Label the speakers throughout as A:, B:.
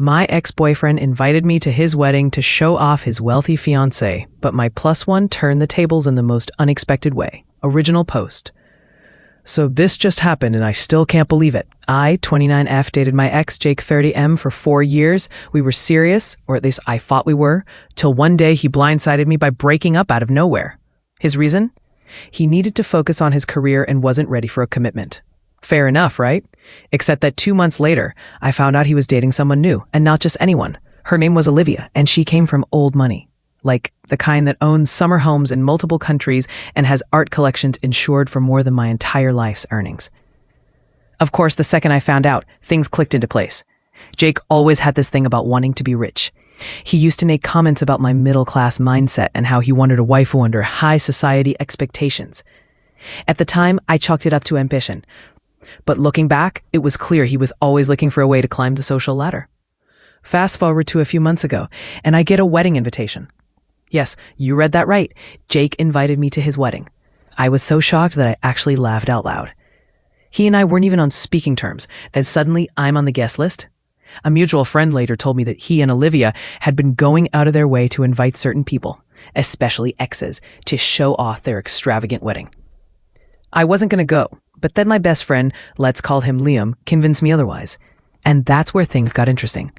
A: My ex-boyfriend invited me to his wedding to show off his wealthy fiancée, but my plus one turned the tables in the most unexpected way. Original post. So this just happened and I still can't believe it. I, 29F, dated my ex, Jake, 30M, for 4 years. We were serious, or at least I thought we were, till one day he blindsided me by breaking up out of nowhere. His reason? He needed to focus on his career and wasn't ready for a commitment. Fair enough, right? Except that 2 months later, I found out he was dating someone new, and not just anyone. Her name was Olivia, and she came from old money. Like the kind that owns summer homes in multiple countries and has art collections insured for more than my entire life's earnings. Of course, the second I found out, things clicked into place. Jake always had this thing about wanting to be rich. He used to make comments about my middle-class mindset and how he wanted a waifu under high society expectations. At the time, I chalked it up to ambition. But looking back, it was clear he was always looking for a way to climb the social ladder. Fast forward to a few months ago, and I get a wedding invitation. Yes, you read that right. Jake invited me to his wedding. I was so shocked that I actually laughed out loud. He and I weren't even on speaking terms. Then suddenly, I'm on the guest list. A mutual friend later told me that he and Olivia had been going out of their way to invite certain people, especially exes, to show off their extravagant wedding. I wasn't going to go, but then my best friend, let's call him Liam, convinced me otherwise. And that's where things got interesting.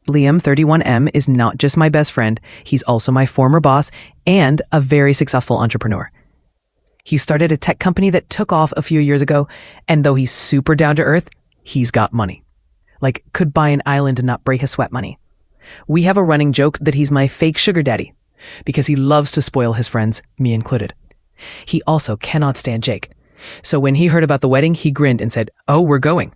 A: Liam, 31M, is not just my best friend, he's also my former boss and a very successful entrepreneur. He started a tech company that took off a few years ago, and though he's super down to earth, he's got money. Like, could buy an island and not break his sweat money. We have a running joke that he's my fake sugar daddy, because he loves to spoil his friends, me included. He also cannot stand Jake. So when he heard about the wedding, he grinned and said, "Oh, we're going."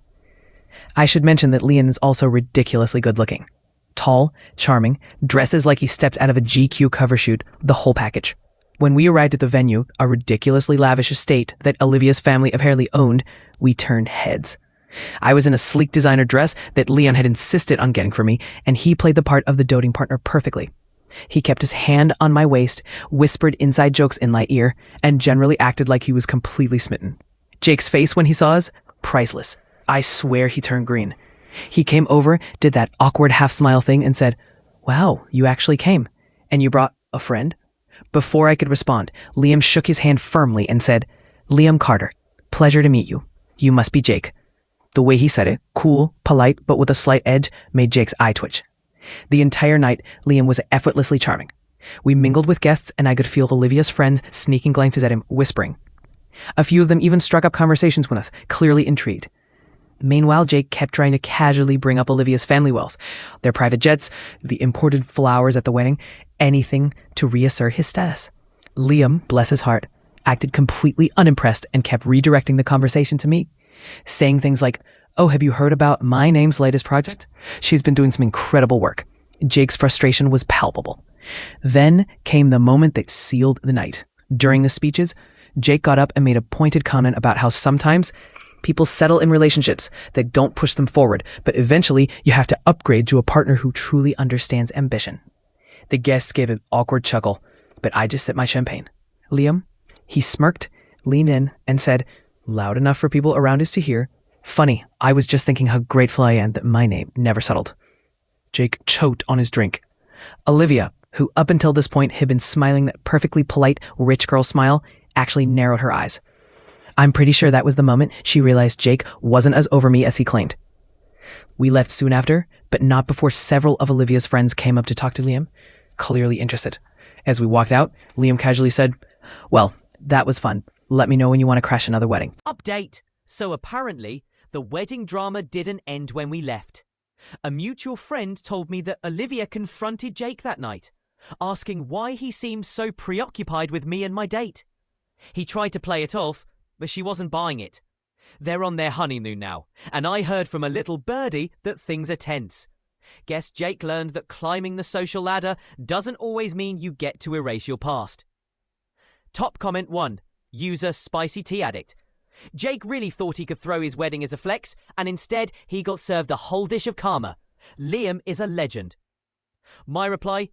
A: I should mention that Liam is also ridiculously good looking. Tall, charming, dresses like he stepped out of a GQ cover shoot, the whole package. When we arrived at the venue, a ridiculously lavish estate that Olivia's family apparently owned, we turned heads. I was in a sleek designer dress that Liam had insisted on getting for me, and he played the part of the doting partner perfectly. He kept his hand on my waist, whispered inside jokes in my ear, and generally acted like he was completely smitten. Jake's face when he saw us, priceless. I swear he turned green. He came over, did that awkward half-smile thing, and said, "Wow, you actually came. And you brought a friend?" Before I could respond, Liam shook his hand firmly and said, "Liam Carter, pleasure to meet you. You must be Jake." The way he said it, cool, polite, but with a slight edge, made Jake's eye twitch. The entire night, Liam was effortlessly charming. We mingled with guests, and I could feel Olivia's friends sneaking glances at him, whispering. A few of them even struck up conversations with us, clearly intrigued. Meanwhile, Jake kept trying to casually bring up Olivia's family wealth, their private jets, the imported flowers at the wedding, anything to reassert his status. Liam, bless his heart, acted completely unimpressed and kept redirecting the conversation to me, saying things like, "Oh, have you heard about my name's latest project? She's been doing some incredible work." Jake's frustration was palpable. Then came the moment that sealed the night. During the speeches, Jake got up and made a pointed comment about how sometimes people settle in relationships that don't push them forward, but eventually you have to upgrade to a partner who truly understands ambition. The guests gave an awkward chuckle, but I just sipped my champagne. Liam, he smirked, leaned in, and said, loud enough for people around us to hear, "Funny, I was just thinking how grateful I am that my name never settled." Jake choked on his drink. Olivia, who up until this point had been smiling that perfectly polite rich girl smile, actually narrowed her eyes. I'm pretty sure that was the moment she realized Jake wasn't as over me as he claimed. We left soon after, but not before several of Olivia's friends came up to talk to Liam, clearly interested. As we walked out, Liam casually said, "Well, that was fun. Let me know when you want to crash another wedding."
B: Update. So apparently, the wedding drama didn't end when we left. A mutual friend told me that Olivia confronted Jake that night, asking why he seemed so preoccupied with me and my date. He tried to play it off, but she wasn't buying it. They're on their honeymoon now, and I heard from a little birdie that things are tense. Guess Jake learned that climbing the social ladder doesn't always mean you get to erase your past. Top comment 1. User Spicy Tea Addict. Jake really thought he could throw his wedding as a flex, and instead he got served a whole dish of karma. Liam is a legend. My reply?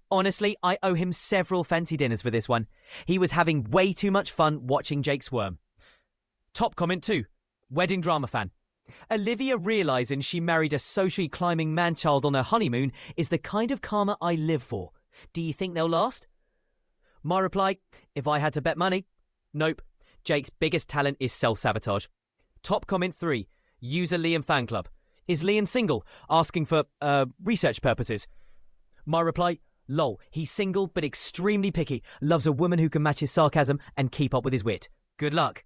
B: Honestly, I owe him several fancy dinners for this one. He was having way too much fun watching Jake squirm. Top comment 2. Wedding drama fan. Olivia realising she married a socially climbing man-child on her honeymoon is the kind of karma I live for. Do you think they'll last? My reply, if I had to bet money, nope. Jake's biggest talent is self-sabotage. Top comment 3, user Liam fan club. Is Liam single? Asking for, research purposes. My reply, lol, he's single but extremely picky, loves a woman who can match his sarcasm and keep up with his wit. Good luck.